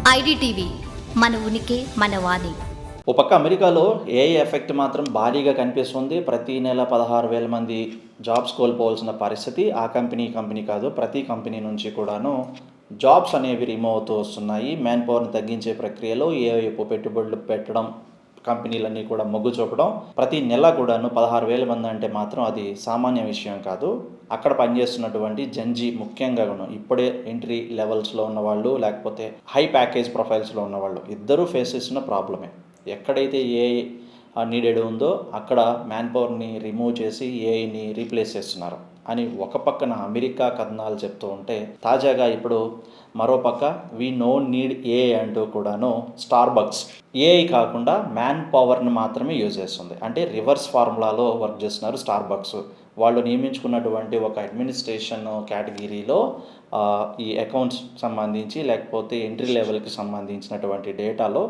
IDTV మన ఉనికి మన వాణి. ఓ పక్క అమెరికాలో ఏఐ ఎఫెక్ట్ మాత్రం భారీగా కనిపిస్తుంది. ప్రతి నెల 16,000 మంది జాబ్స్ కోల్పోవాల్సిన పరిస్థితి. ఆ కంపెనీ కాదు, ప్రతి కంపెనీ నుంచి కూడాను జాబ్స్ అనేవి రిమూవ్ అవుతూ వస్తున్నాయి. మ్యాన్ పవర్ని తగ్గించే ప్రక్రియలో ఏఐ పెట్టుబడులు పెట్టడం, కంపెనీలన్నీ కూడా మొగ్గు చూపడం. ప్రతి నెల కూడాను 16,000 మంది అంటే మాత్రం అది సామాన్య విషయం కాదు. అక్కడ పనిచేస్తున్నటువంటి జెన్జీ ముఖ్యంగా ఇప్పుడే ఎంట్రీ లెవెల్స్లో ఉన్నవాళ్ళు, లేకపోతే హై ప్యాకేజ్ ప్రొఫైల్స్లో ఉన్నవాళ్ళు ఇద్దరూ ఫేస్ చేస్తున్న ప్రాబ్లమే. ఎక్కడైతే ఏఐ నీడెడ్ ఉందో అక్కడ మ్యాన్ పవర్ని రిమూవ్ చేసి ఏఐని రీప్లేస్ చేస్తున్నారు అని ఒక పక్కన అమెరికా కథనాలు చెప్తూ ఉంటే, తాజాగా ఇప్పుడు మరోపక్క వీ నో నీడ్ ఏఐ అంటూ కూడాను స్టార్బక్స్ ఏఐ కాకుండా మ్యాన్ పవర్ని మాత్రమే యూజ్ చేస్తుంది. అంటే రివర్స్ ఫార్ములాలో వర్క్ చేస్తున్నారు స్టార్బక్స్. వాళ్ళు నియమించుకున్నటువంటి ఒక అడ్మినిస్ట్రేషన్ కేటగిరీలో ఈ అకౌంట్స్ సంబంధించి, లేకపోతే ఎంట్రీ లెవెల్కి సంబంధించినటువంటి డేటాలో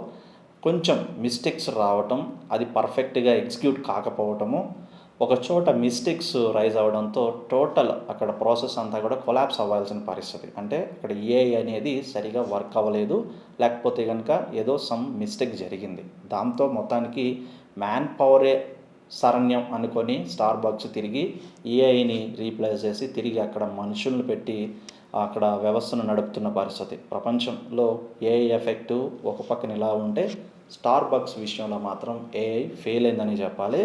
కొంచెం మిస్టేక్స్ రావటం, అది పర్ఫెక్ట్గా ఎగ్జిక్యూట్ కాకపోవటము, ఒక చోట మిస్టేక్స్ రైజ్ అవ్వడంతో టోటల్ అక్కడ ప్రాసెస్ అంతా కూడా కొలాప్స్ అవ్వాల్సిన పరిస్థితి. అంటే ఇక్కడ ఏఐ అనేది సరిగా వర్క్ అవ్వలేదు, లేకపోతే కనుక ఏదో సమ్ మిస్టేక్ జరిగింది. దాంతో మొత్తానికి మ్యాన్ పవరే శరణ్యం అనుకొని స్టార్బక్స్ తిరిగి ఏఐని రీప్లేస్ చేసి తిరిగి అక్కడ మనుషులను పెట్టి అక్కడ వ్యవస్థను నడుపుతున్న పరిస్థితి. ప్రపంచంలో ఏఐ ఎఫెక్టు ఒక పక్కన ఇలా ఉంటే, స్టార్బక్స్ విషయంలో మాత్రం ఏఐ ఫెయిల్ అయిందని చెప్పాలి.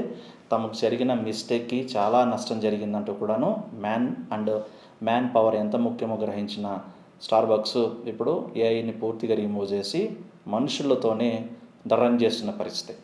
తమకు జరిగిన మిస్టేక్కి చాలా నష్టం జరిగిందంటూ కూడాను మ్యాన్ పవర్ ఎంత ముఖ్యమో గ్రహించిన స్టార్బక్స్ ఇప్పుడు ఏఐని పూర్తిగా రిమూవ్ చేసి మనుషులతోనే రన్ చేస్తున్న పరిస్థితి.